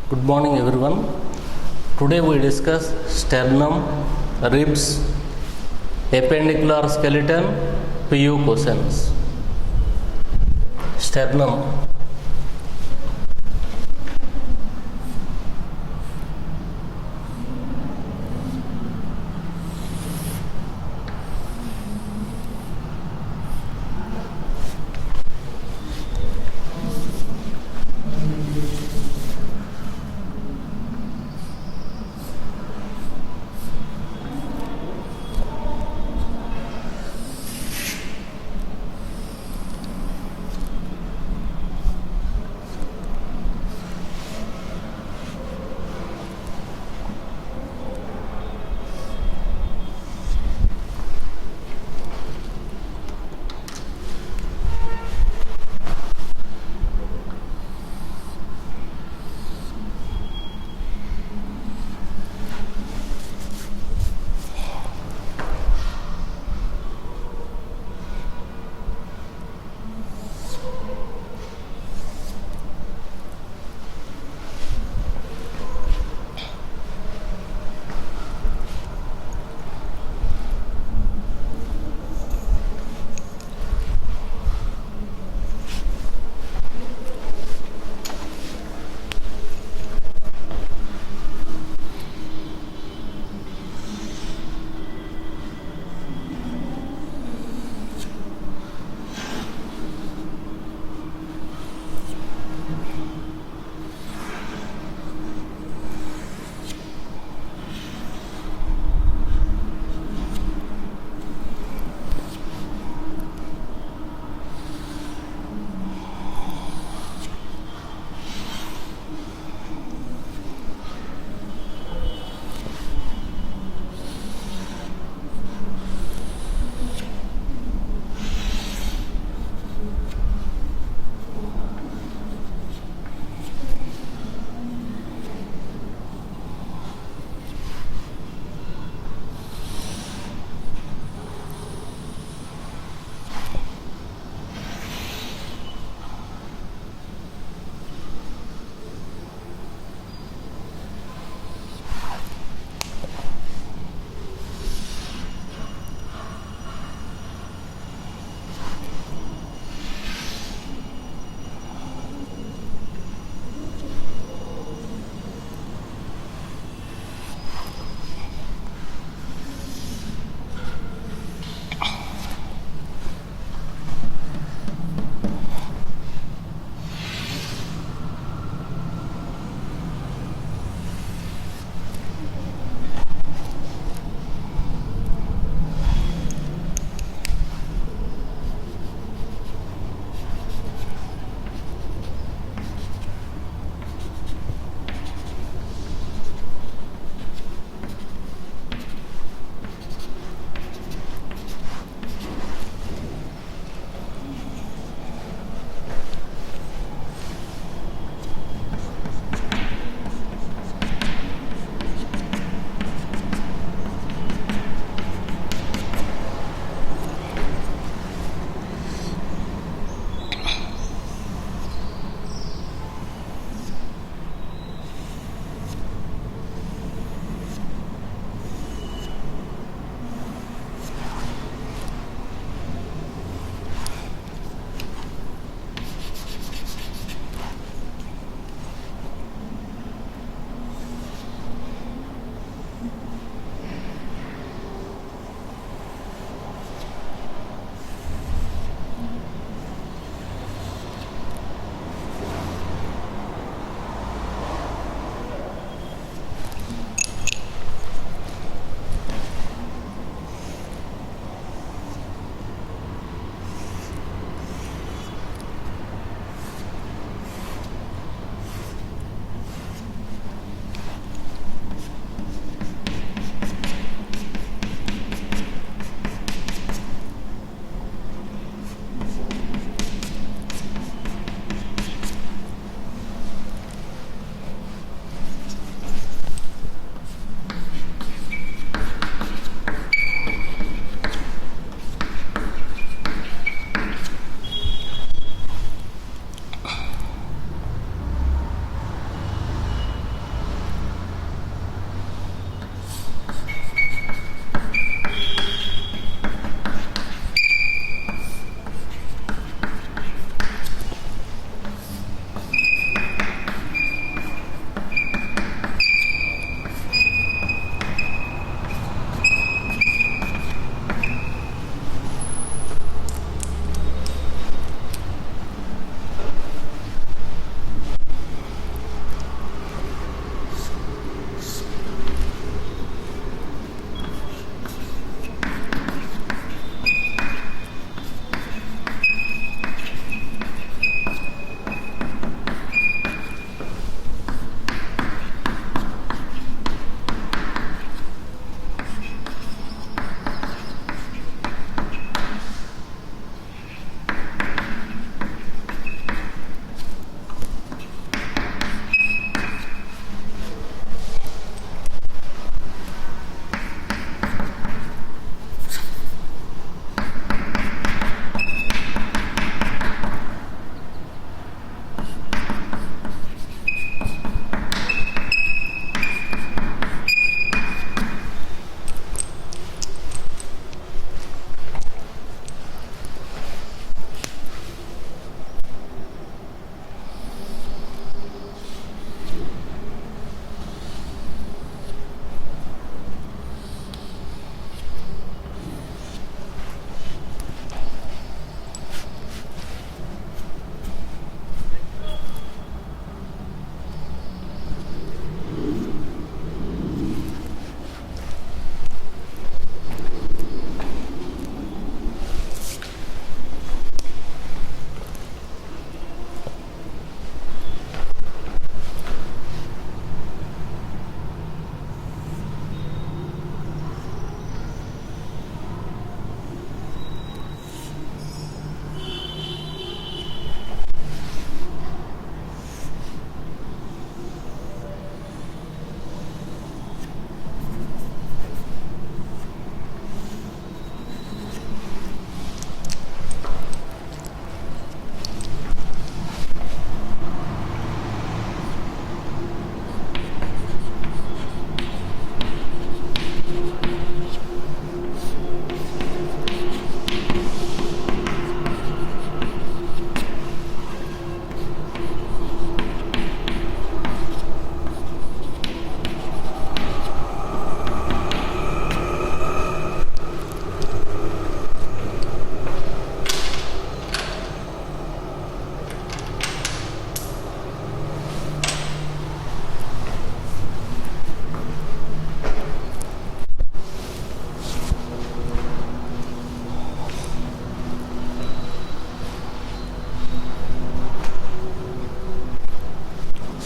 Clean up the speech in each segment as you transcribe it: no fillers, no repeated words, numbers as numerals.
Good morning everyone. Today we discuss sternum, ribs, appendicular skeleton, PU questions. Sternum.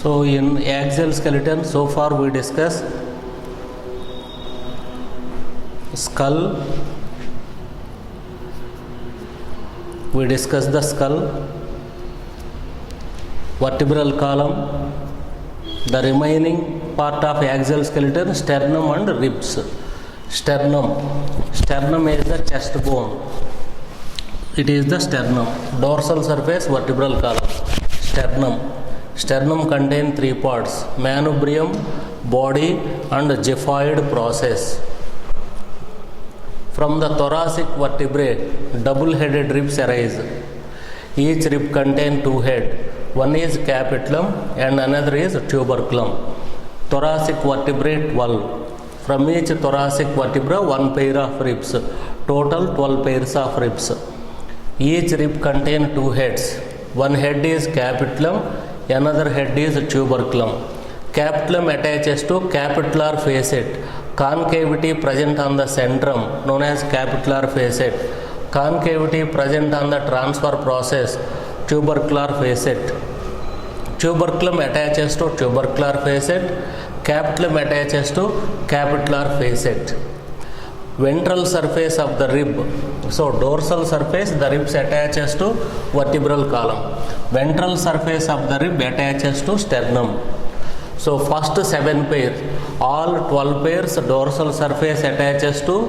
So in axial skeleton, so far we discussed skull, we discussed the skull, vertebral column, the remaining part of axial skeleton, sternum and ribs. Sternum is the chest bone. It is the sternum. Dorsal surface, vertebral column. Sternum contains three parts: manubrium, body, and xiphoid process. From the thoracic vertebrae, double-headed ribs arise. Each rib contains two heads. One is capitulum and another is tuberculum. Thoracic vertebrae 12. From each thoracic vertebra, one pair of ribs. Total 12 pairs of ribs. Each rib contains two heads. One head is capitulum, another head is tuberculum. Capitulum attaches to capitular facet. Concavity present on the centrum, known as capitular facet. Concavity present on the transfer process, tubercular facet. Tuberculum attaches to tubercular facet. Capitulum attaches to capitular facet. Ventral surface of the rib. So dorsal surface, the ribs attaches to vertebral column. Ventral surface of the rib attaches to sternum. So first 7 pairs, all 12 pairs dorsal surface attaches to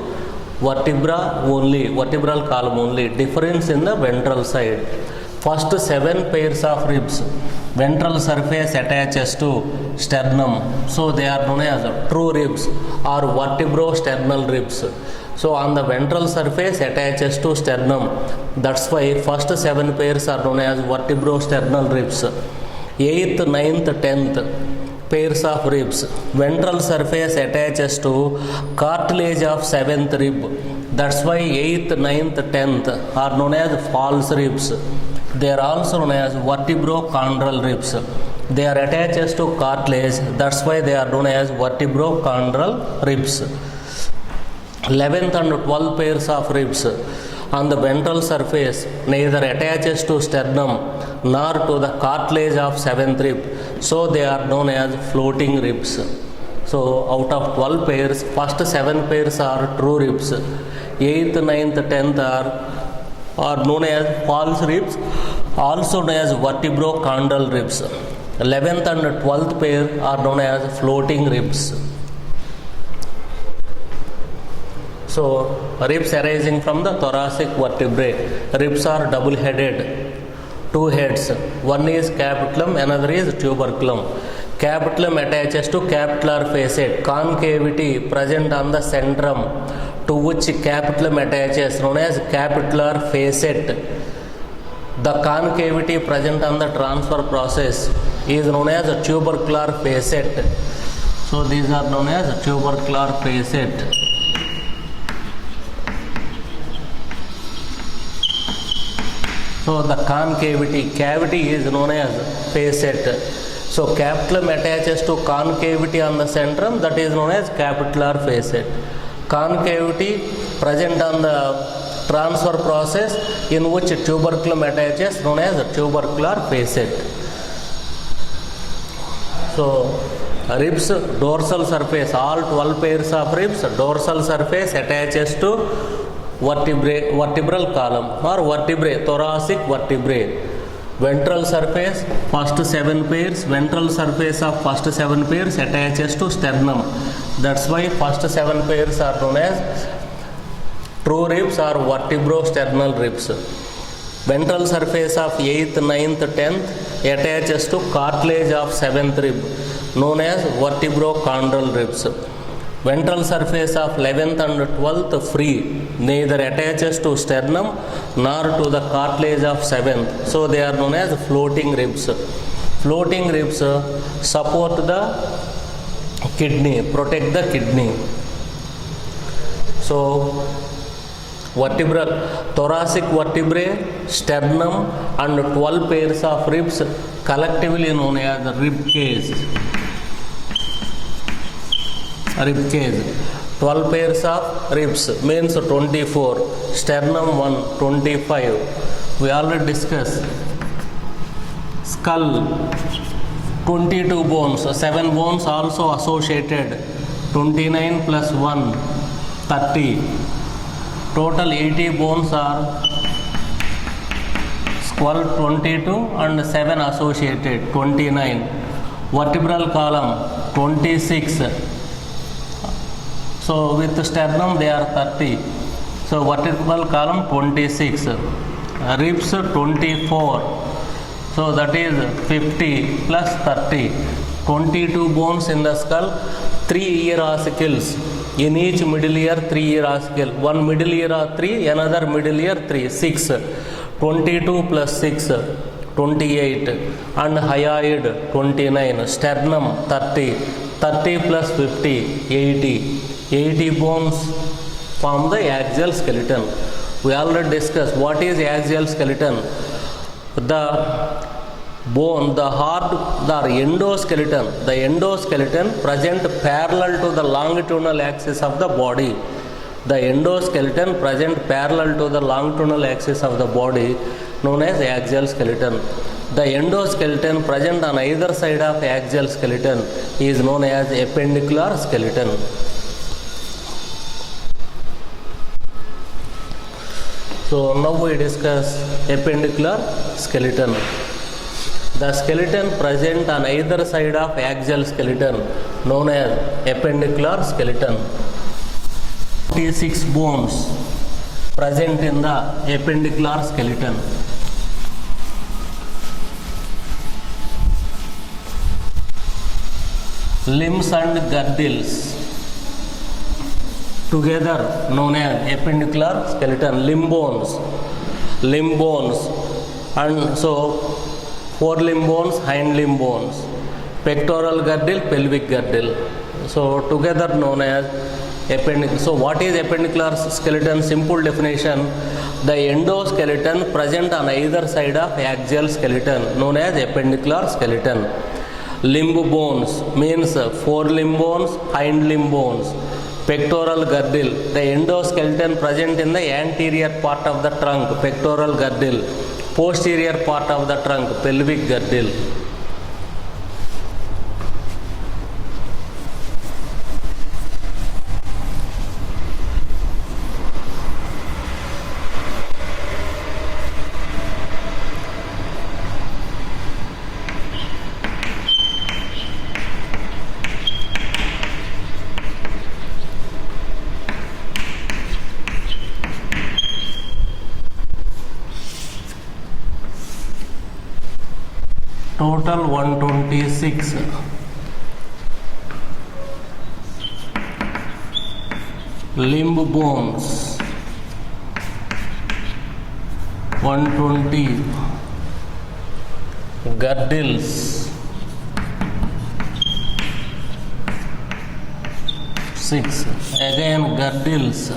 vertebra only, vertebral column only. Difference in the ventral side. First 7 pairs of ribs, ventral surface attaches to sternum. So they are known as true ribs or vertebro-sternal ribs. So on the ventral surface attaches to sternum. That's why first 7 pairs are known as vertebro-sternal ribs. 8th, 9th, 10th pairs of ribs. Ventral surface attaches to cartilage of 7th rib. That's why 8th, 9th, 10th are known as false ribs. They are also known as vertebrochondral ribs. They are attached to cartilage. That's why they are known as vertebrochondral ribs. 11th and 12th pairs of ribs on the ventral surface neither attaches to sternum nor to the cartilage of 7th rib. So they are known as floating ribs. So out of 12 pairs, first 7 pairs are true ribs. 8th, 9th, 10th are known as false ribs, also known as vertebrochondral ribs. 11th and 12th pair are known as floating ribs. So ribs arising from the thoracic vertebrae. Ribs are double-headed, two heads. One is capitulum, another is tuberculum. Capitulum attaches to capitular facet. Concavity present on the centrum to which capitulum attaches, known as capitular facet. The concavity present on the transfer process is known as a tubercular facet. So these are known as tubercular facet. So the cavity is known as facet. So capitulum attaches to concavity on the centrum, that is known as capitular facet. Concavity present on the transfer process in which tuberculum attaches, known as tubercular facet. So ribs, dorsal surface, all 12 pairs of ribs, dorsal surface attaches to vertebral column or vertebrae, thoracic vertebrae. Ventral surface, first 7 pairs, ventral surface of first 7 pairs attaches to sternum. That's why first 7 pairs are known as true ribs or vertebro-sternal ribs. Ventral surface of 8th, 9th, 10th attaches to cartilage of 7th rib, known as vertebrochondral ribs. Ventral surface of 11th and 12th free, neither attaches to sternum nor to the cartilage of 7th. So they are known as floating ribs. Floating ribs support the kidney, protect the kidney. So thoracic vertebrae, sternum and 12 pairs of ribs collectively known as rib cage. 12 pairs of ribs means 24. Sternum 1, 25. We already discussed. Skull 22 bones, 7 bones also associated, 29 plus 1, 30. Total 80 bones are skull 22 and 7 associated, 29. Vertebral column 26. So with sternum they are 30. So vertebral column 26. Ribs 24. So that is 50 plus 30. 22 bones in the skull, 3 ear ossicles. In each middle ear 3 ear ossicle. One middle ear 3, another middle ear 3, 6. 22 plus 6, 28. And hyoid 29. Sternum 30. 30 plus 50, 80. 80 bones form the axial skeleton. We already discussed what is axial skeleton. The bone, the hard, the endoskeleton. The endoskeleton present parallel to the longitudinal axis of the body. The endoskeleton present parallel to the longitudinal axis of the body, known as axial skeleton. The endoskeleton present on either side of axial skeleton is known as appendicular skeleton. So now we discuss appendicular skeleton. The skeleton present on either side of axial skeleton known as appendicular skeleton. 26 bones present in the appendicular skeleton. Limbs and girdles together known as appendicular skeleton. Limb bones, and so forelimb bones, hind limb bones, pectoral girdle, pelvic girdle. So together known as appendicular. So what is appendicular skeleton? Simple definition: the endoskeleton present on either side of axial skeleton known as appendicular skeleton. Limb bones means forelimb bones, hind limb bones. Pectoral girdle, the endoskeleton present in the anterior part of the trunk, pectoral girdle. Posterior part of the trunk, pelvic girdle. Total 126. Limb bones 120. Girdles 6. Again girdles.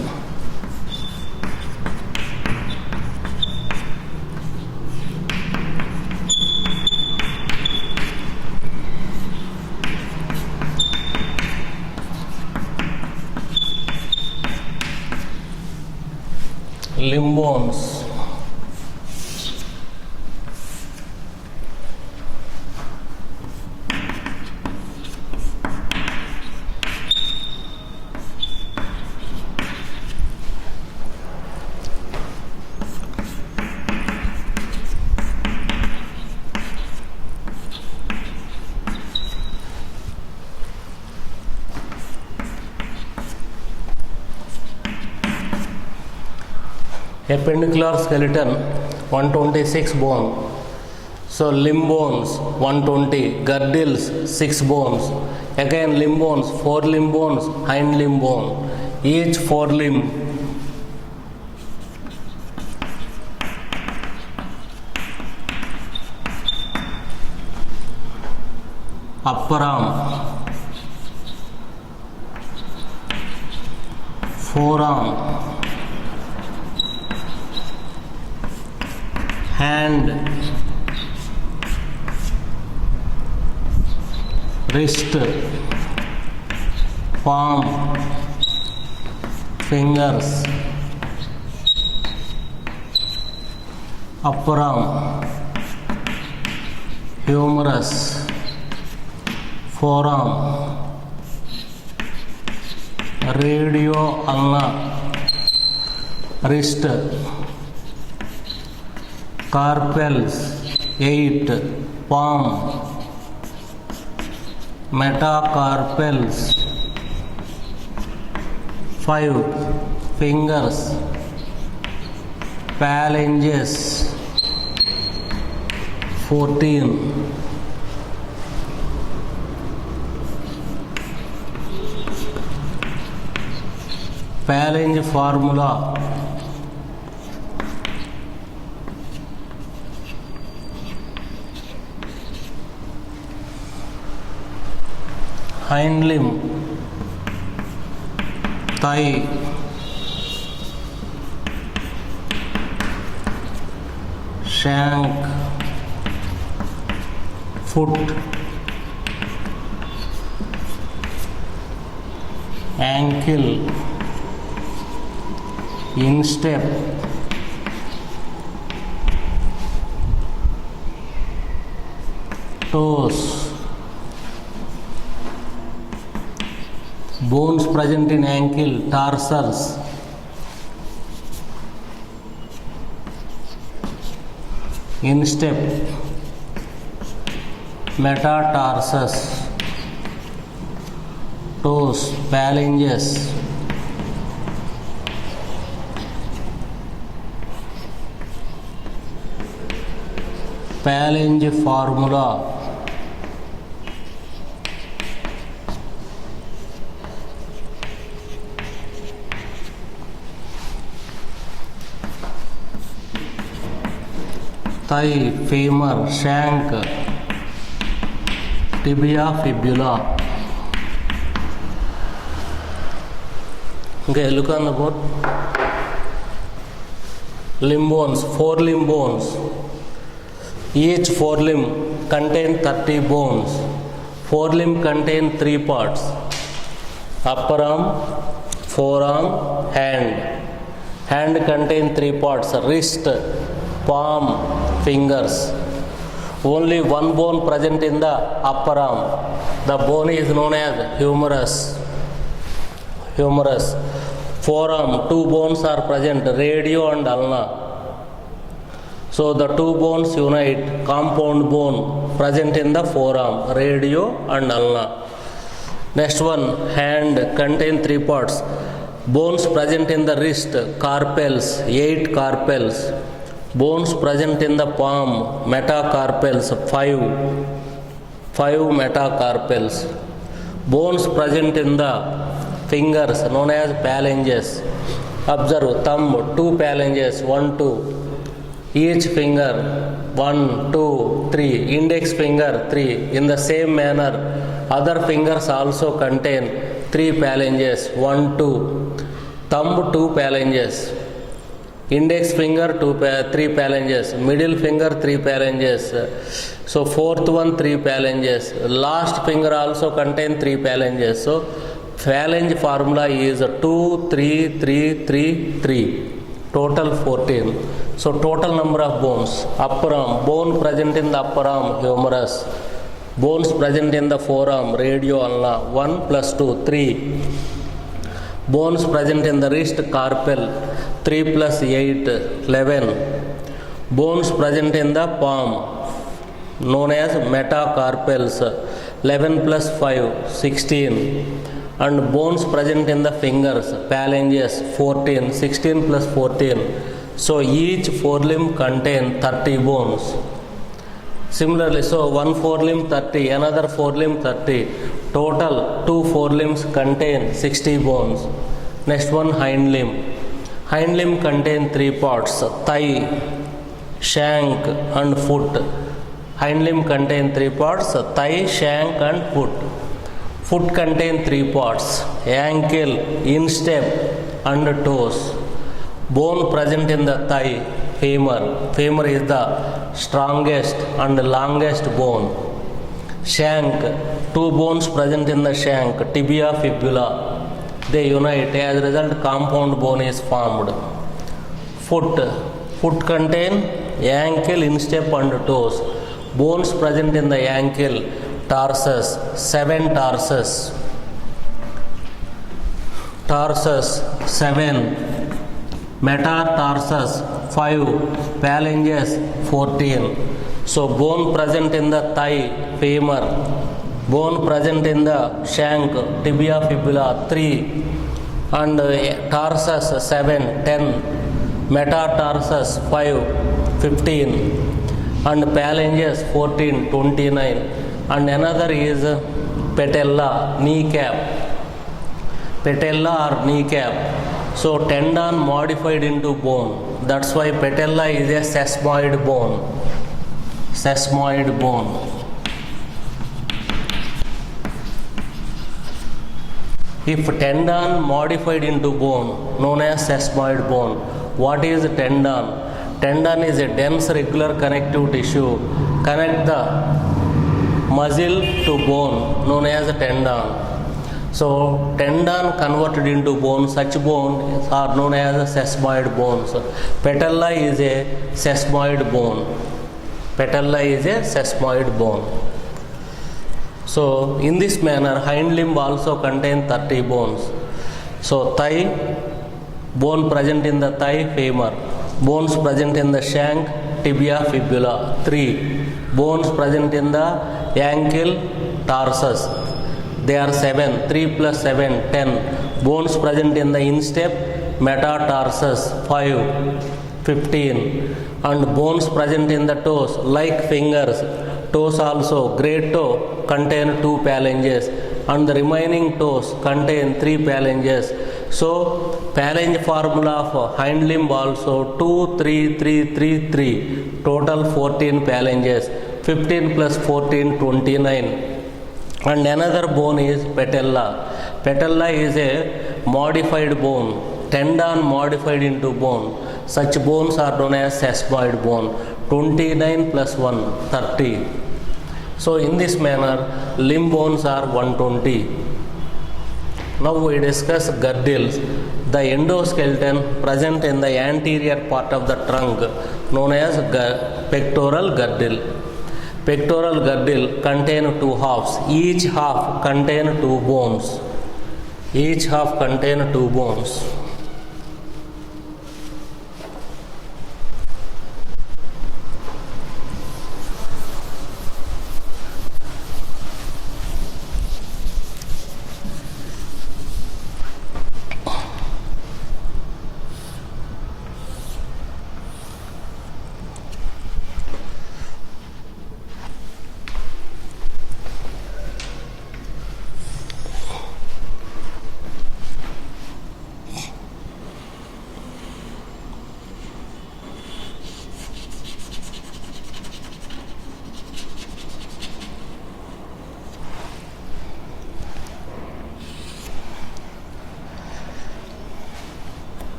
Limb bones. Appendicular skeleton 126 bone. So limb bones 120, girdles 6 bones. Again limb bones, 4 limb bones, hind limb bone. Each forelimb upper arm, forearm, hand, wrist, palm, fingers, upper arm, humerus, forearm, radio ulna, wrist, carpals 8, palm, metacarpals 5, fingers, phalanges 14, phalange formula hind limb, thigh, shank, foot, ankle, instep, toes, bones present in ankle, tarsals, instep, metatarsus, toes, phalanges, phalange formula thigh, femur, shank, tibia, fibula. Okay, look on the board. Limb bones, 4 limb bones. Each forelimb contain 30 bones. Forelimb contain 3 parts: upper arm, forearm, hand. Hand contain 3 parts: wrist, palm, fingers. Only one bone present in the upper arm. The bone is known as humerus. Forearm, 2 bones are present, radio and ulna. So the 2 bones unite, compound bone present in the forearm, radio and ulna. Next one, hand contain 3 parts. Bones present in the wrist, carpals, 8 carpals. Bones present in the palm, metacarpals, 5 metacarpals. Bones present in the fingers known as phalanges. Observe, thumb 2 phalanges, 1, 2. Each finger 1, 2, 3. Index finger 3. In the same manner, other fingers also contain 3 phalanges, 1, 2. Thumb 2 phalanges. Index finger 3 phalanges. Middle finger 3 phalanges. So fourth one 3 phalanges. Last finger also contain 3 phalanges. So phalange formula is 2, 3, 3, 3, 3. Total 14. So total number of bones: upper arm, bone present in the upper arm, humerus. Bones present in the forearm, radio ulna, 1 plus 2, 3. Bones present in the wrist, carpal, 3 plus 8, 11. Bones present in the palm, known as metacarpals, 11 plus 5, 16. And bones present in the fingers, phalanges, 14, 16 plus 14. So each forelimb contain 30 bones. Similarly, so one forelimb 30, another forelimb 30. Total 2 forelimbs contain 60 bones. Next one, hind limb. Hind limb contain 3 parts: thigh, shank and foot. Hind limb contain 3 parts: thigh, shank and foot. Foot contain 3 parts: ankle, instep and toes. Bone present in the thigh, femur. Femur is the strongest and longest bone. Shank, 2 bones present in the shank, tibia, fibula. They unite, as a result compound bone is formed. Foot contain ankle, instep and toes. Bones present in the ankle, tarsus, 7 tarsus, 7, metatarsus 5, phalanges 14. So bone present in the thigh, femur, bone present in the shank, tibia, fibula 3, and tarsus 7, 10, metatarsus 5, 15, and phalanges 14, 29, and another is patella, kneecap, patella or kneecap. So tendon modified into bone. That's why patella is a sesamoid bone. Sesamoid bone. If tendon modified into bone, known as sesamoid bone. What is tendon? Tendon is a dense regular connective tissue. Connect the muscle to bone, known as tendon. So tendon converted into bone, such bones are known as sesamoid bones. Patella is a sesamoid bone. Patella is a sesamoid bone. So in this manner, hind limb also contain 30 bones. So thigh, bone present in the thigh, femur. Bones present in the shank, tibia, fibula 3. Bones present in the ankle, tarsus. They are 7, 3 plus 7, 10. Bones present in the instep, metatarsus 5, 15. And bones present in the toes, like fingers. Toes also, great toe contain 2 phalanges, and the remaining toes contain 3 phalanges. So phalange formula of hind limb also 2, 3, 3, 3, 3. Total 14 phalanges. 15 plus 14, 29. And another bone is patella. Patella is a modified bone, tendon modified into bone. Such bones are known as sesamoid bone. 29 plus 1, 30. So in this manner, limb bones are 120. Now we discuss girdles. The endoskeleton present in the anterior part of the trunk, known as pectoral girdle. Pectoral girdle contain 2 halves. Each half contain 2 bones. Each half contain 2 bones.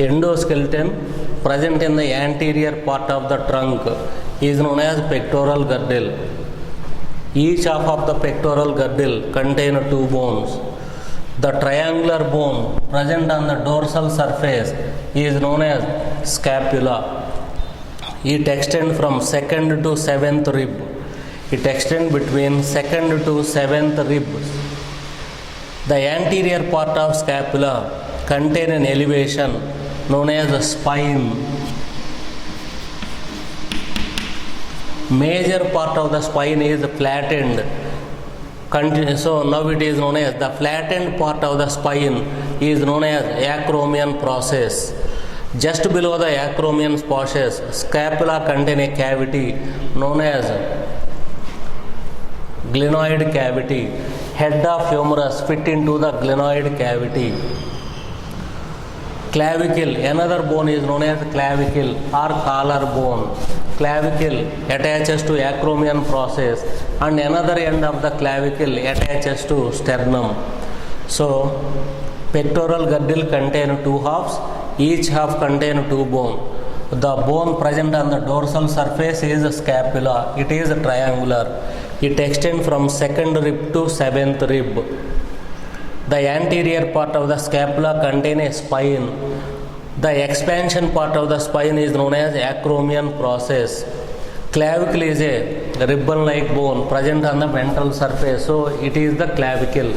endoskeleton present in the anterior part of the trunk is known as pectoral girdle. Each half of the pectoral girdle contain two bones. The triangular bone present on the dorsal surface is known as scapula. It extends from 2nd to 7th rib. It extends between 2nd to 7th ribs. The anterior part of scapula contain an elevation known as a spine. Major part of the spine is flattened. So now it is known as the flattened part of the spine is known as acromion process. Just below the acromion process, scapula contain a cavity known as glenoid cavity. Head of humerus fit into the glenoid cavity. Clavicle, another bone is known as clavicle or collar bone. Clavicle attaches to acromion process and another end of the clavicle attaches to sternum. So pectoral girdle contain two halves, each half contain two bones. The bone present on the dorsal surface is scapula. It is triangular. It extends from 2nd rib to 7th rib. The anterior part of the scapula contains a spine. The expansion part of the spine is known as acromion process. Clavicle is a ribbon-like bone present on the ventral surface, so it is the clavicle.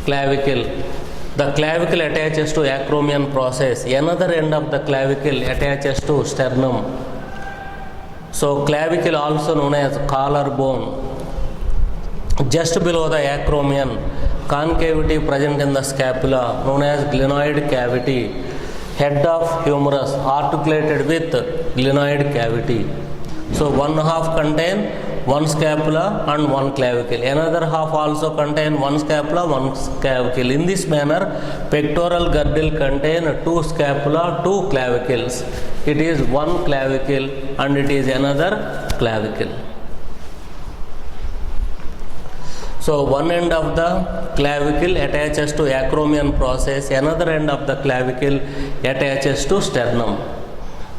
The clavicle attaches to acromion process. Another end of the clavicle attaches to sternum. So clavicle also known as collar bone. Just below the acromion, concavity present in the scapula known as glenoid cavity. Head of humerus articulated with glenoid cavity. So one half contain one scapula and one clavicle. Another half also contain one scapula, one clavicle. In this manner, pectoral girdle contain two scapula, two clavicles. It is one clavicle and it is another clavicle. So one end of the clavicle attaches to acromion process, another end of the clavicle attaches to sternum.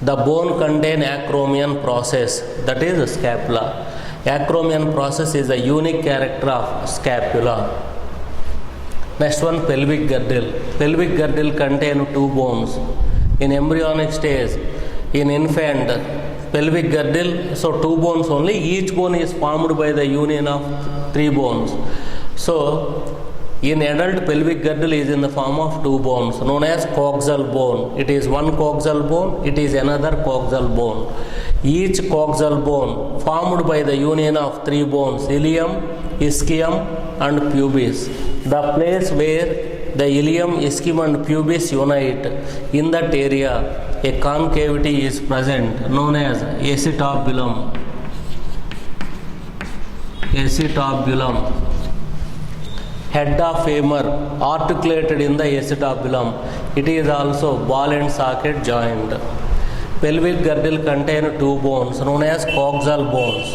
The bone contain acromion process, that is scapula. Acromion process is a unique character of scapula. Next one, pelvic girdle. Pelvic girdle contain two bones. In embryonic stage, in infant, pelvic girdle, so two bones only, each bone is formed by the union of three bones. So in adult, pelvic girdle is in the form of two bones known as coxal bone. It is one coxal bone, it is another coxal bone. Each coxal bone formed by the union of three bones, ilium, ischium and pubis. The place where the ilium, ischium and pubis unite, in that area a concavity is present known as acetabulum. Acetabulum. Head of femur articulated in the acetabulum. It is also ball and socket joint. Pelvic girdle contain two bones known as coxal bones.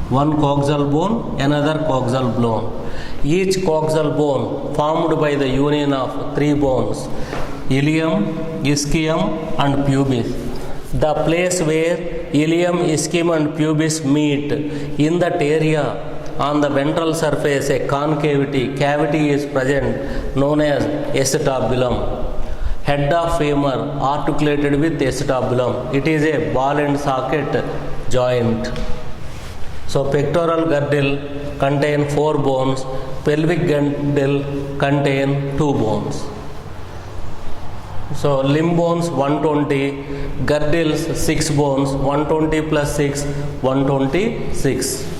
One coxal bone, another coxal bone. Each coxal bone formed by the union of three bones, ilium, ischium and pubis. The place where ilium, ischium and pubis meet, in that area on the ventral surface a cavity is present known as acetabulum. Head of femur articulated with acetabulum. It is a ball and socket joint. So pectoral girdle contain four bones, pelvic girdle contain two bones. So limb bones 120, girdles 6 bones, 120 plus 6, 126.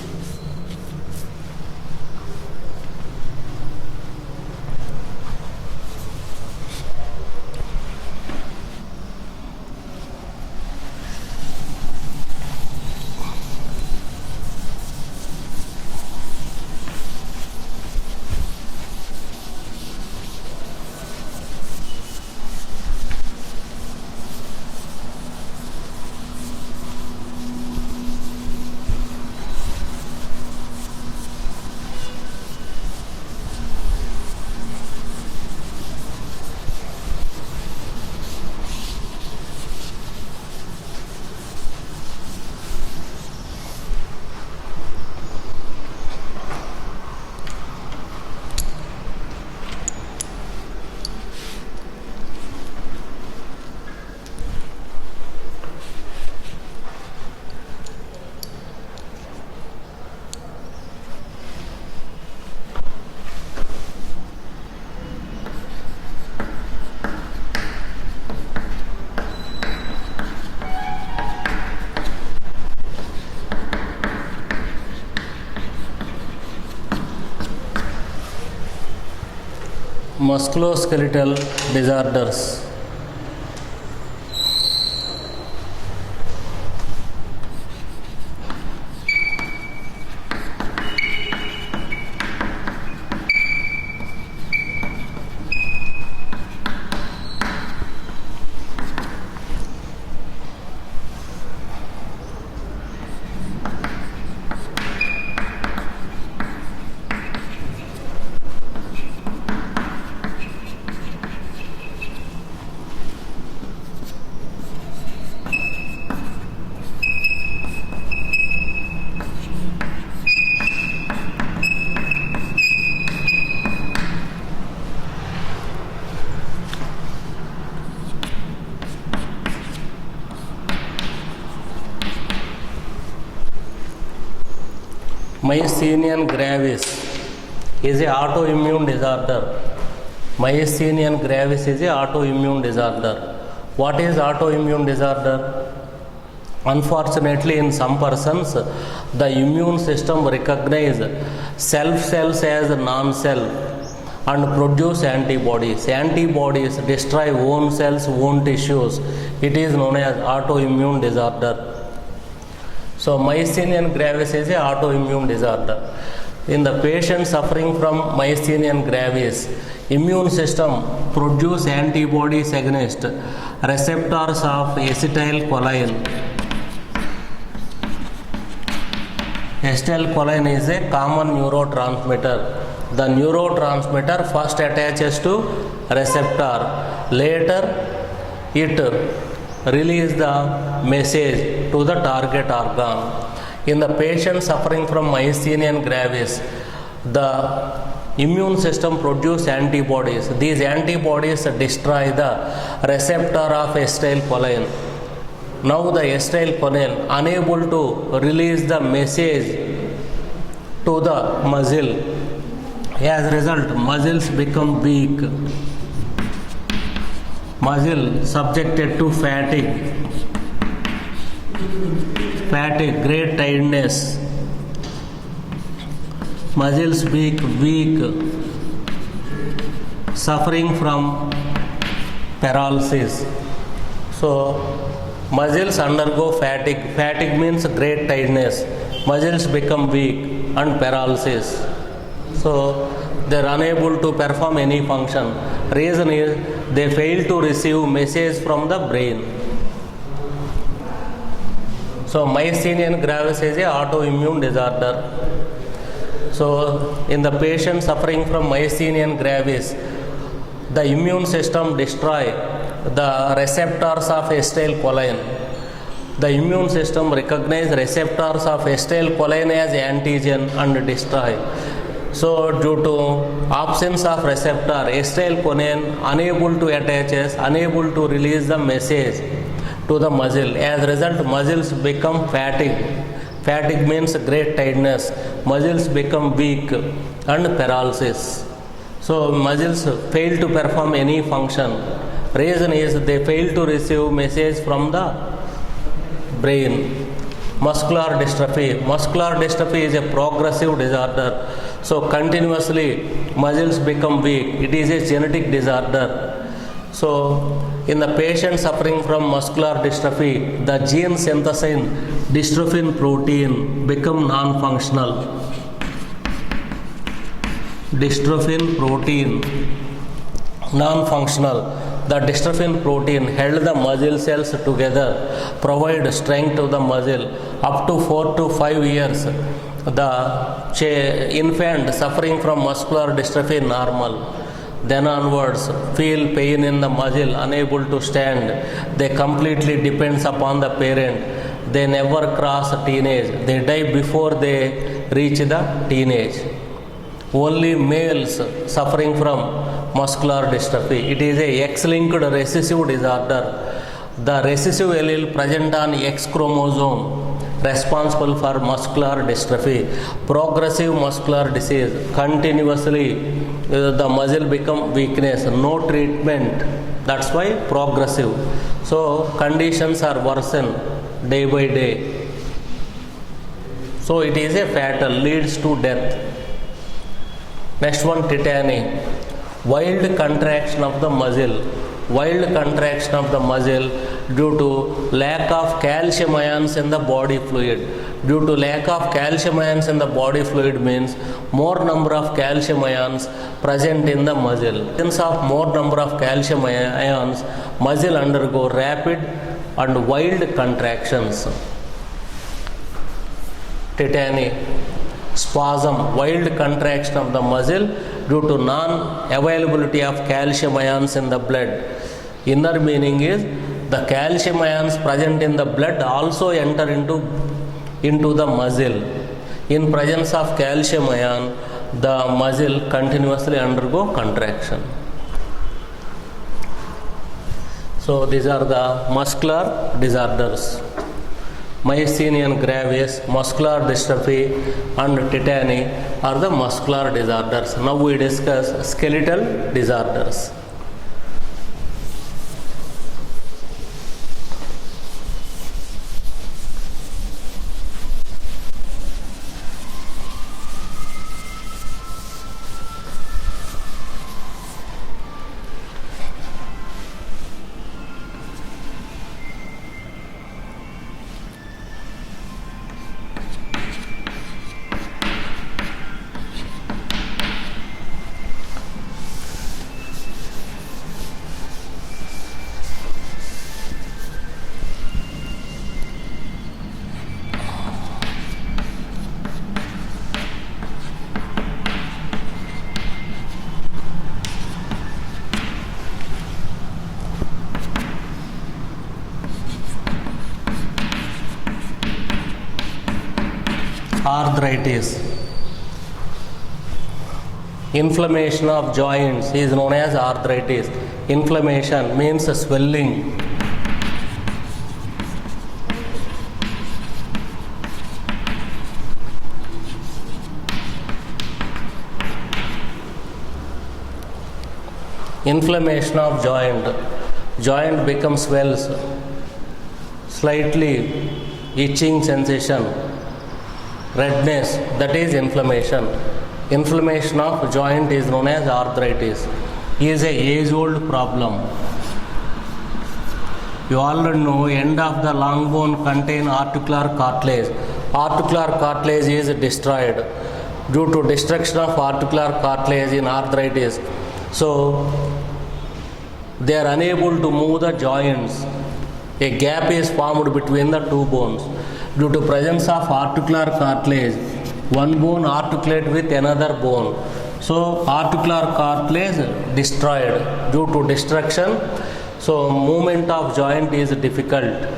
musculoskeletal disorders. Myasthenia gravis is an autoimmune disorder. Myasthenia gravis is an autoimmune disorder. What is autoimmune disorder? Unfortunately, in some persons, the immune system recognize self cells as non-self and produce antibodies. Antibodies destroy own cells, own tissues. It is known as autoimmune disorder. So myasthenia gravis is an autoimmune disorder. In the patient suffering from myasthenia gravis, immune system produce antibodies against receptors of acetylcholine. Acetylcholine is a common neurotransmitter. The neurotransmitter first attaches to receptor. Later, it release the message to the target organ. In the patient suffering from myasthenia gravis, the immune system produce antibodies. These antibodies destroy the receptor of acetylcholine. Now the acetylcholine unable to release the message to the muscle. As a result, muscles become weak. Muscle subjected to fatigue, great tiredness, muscles weak, suffering from paralysis. So, muscles undergo fatigue. Fatigue means great tiredness. Muscles become weak and paralysis. So, they are unable to perform any function. Reason is they fail to receive message from the brain. So myasthenia gravis is an autoimmune disorder. So in the patient suffering from myasthenia gravis, the immune system destroy the receptors of acetylcholine. The immune system recognize receptors of acetylcholine as antigen and destroy. So due to absence of receptor, acetylcholine unable to attaches, unable to release the message to the muscle. As a result, muscles become fatigue. Fatigue means great tiredness. Muscles become weak and paralysis. So muscles fail to perform any function. Reason is they fail to receive message from the brain. Muscular dystrophy. Muscular dystrophy is a progressive disorder. So continuously muscles become weak. It is a genetic disorder. So in the patient suffering from muscular dystrophy, the gene synthesizing dystrophin protein become non-functional. Dystrophin protein non-functional. The dystrophin protein held the muscle cells together, provide strength to the muscle. Up to 4 to 5 years, the infant suffering from muscular dystrophy normal. Then onwards, feel pain in the muscle, unable to stand. They completely depends upon the parent. They never cross teenage. They die before they reach the teenage. Only males suffering from muscular dystrophy. It is a X-linked recessive disorder. The recessive allele present on X chromosome responsible for muscular dystrophy. Progressive muscular disease. Continuously the muscle become weakness. No treatment. That's why progressive. So conditions are worsened day by day. So it is a fatal, leads to death. Next one, tetany. Wild contraction of the muscle. Wild contraction of the muscle due to lack of calcium ions in the body fluid. Due to lack of calcium ions in the body fluid means more number of calcium ions present in the muscle. Since of more number of calcium ions, muscle undergo rapid and wild contractions. Tetany, spasm, wild contraction of the muscle due to non-availability of calcium ions in the blood. Inner meaning is the calcium ions present in the blood also enter into the muscle. In presence of calcium ion, the muscle continuously undergo contraction. So these are the muscular disorders. Myasthenia gravis, muscular dystrophy and tetany are the muscular disorders. Now we discuss skeletal disorders. Arthritis. Inflammation of joints is known as arthritis. Inflammation means swelling. Inflammation of joint becomes swells, slightly itching sensation, redness, that is inflammation. Inflammation of joint is known as arthritis. It is a age-old problem. You already know end of the long bone contain articular cartilage. Articular cartilage is destroyed due to destruction of articular cartilage in arthritis. So they are unable to move the joints. A gap is formed between the two bones. Due to presence of articular cartilage, one bone articulate with another bone. So articular cartilage destroyed due to destruction. So movement of joint is difficult.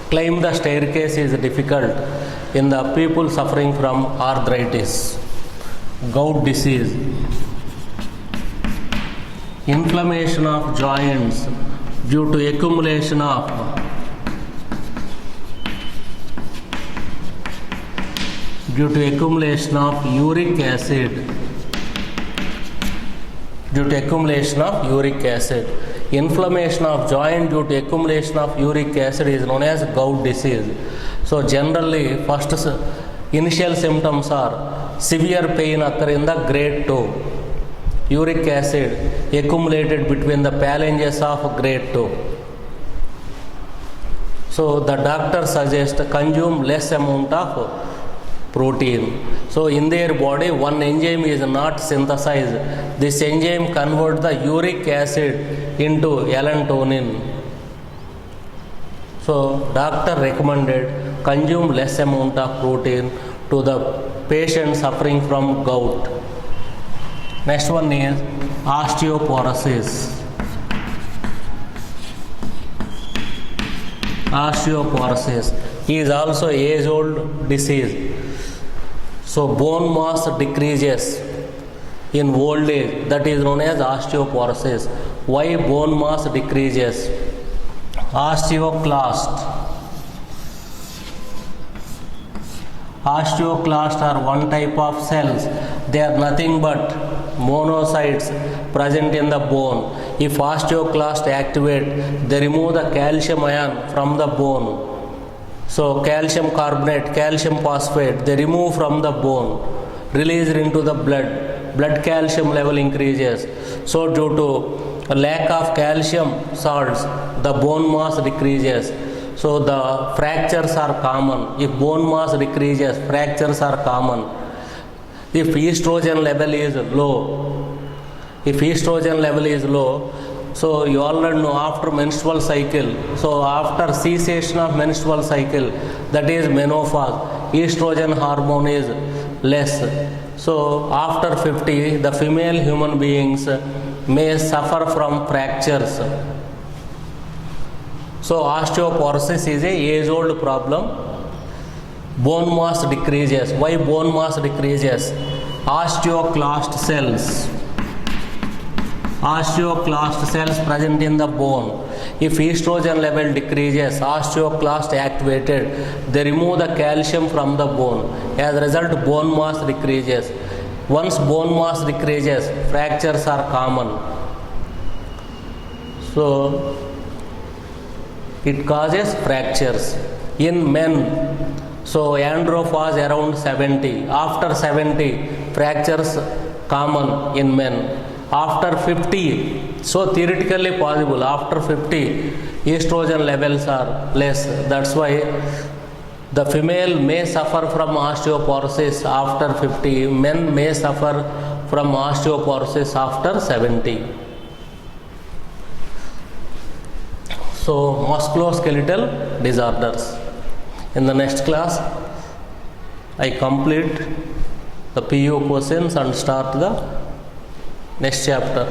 Climb the staircase is difficult in the people suffering from arthritis. Gout disease. Inflammation of joints due to accumulation of uric acid. Due to accumulation of uric acid. Inflammation of joint due to accumulation of uric acid is known as gout disease. So generally first initial symptoms are severe pain occur in the great toe. Uric acid accumulated between the phalanges of great toe. So the doctor suggests consume less amount of protein. So in their body one enzyme is not synthesized. This enzyme converts the uric acid into allantonin. So doctor recommended consume less amount of protein to the patient suffering from gout. Next one is osteoporosis. Osteoporosis is also age-old disease. So bone mass decreases in old age, that is known as osteoporosis. Why bone mass decreases? Osteoclasts are one type of cells. They are nothing but monocytes present in the bone. If osteoclasts activate, they remove the calcium ion from the bone. So calcium carbonate, calcium phosphate, they remove from the bone, released into the blood. blood calcium level increases. So due to lack of calcium salts, the bone mass decreases. So the fractures are common. If bone mass decreases, fractures are common. If estrogen level is low, so you already know after menstrual cycle, so after cessation of menstrual cycle, that is menopause, estrogen hormone is less. So after 50, the female human beings may suffer from fractures. So osteoporosis is a age-old problem. Bone mass decreases. Why bone mass decreases? Osteoclast cells present in the bone. If estrogen level decreases, osteoclast activated, they remove the calcium from the bone. As a result, bone mass decreases. Once bone mass decreases, fractures are common. So it causes fractures. In men, so andropause around 70. After 70, fractures common in men. After 50, so theoretically possible. After 50, estrogen levels are less. That's why the female may suffer from osteoporosis after 50. Men may suffer from osteoporosis after 70. So musculoskeletal disorders. In the next class, I complete the PU questions and start the next chapter.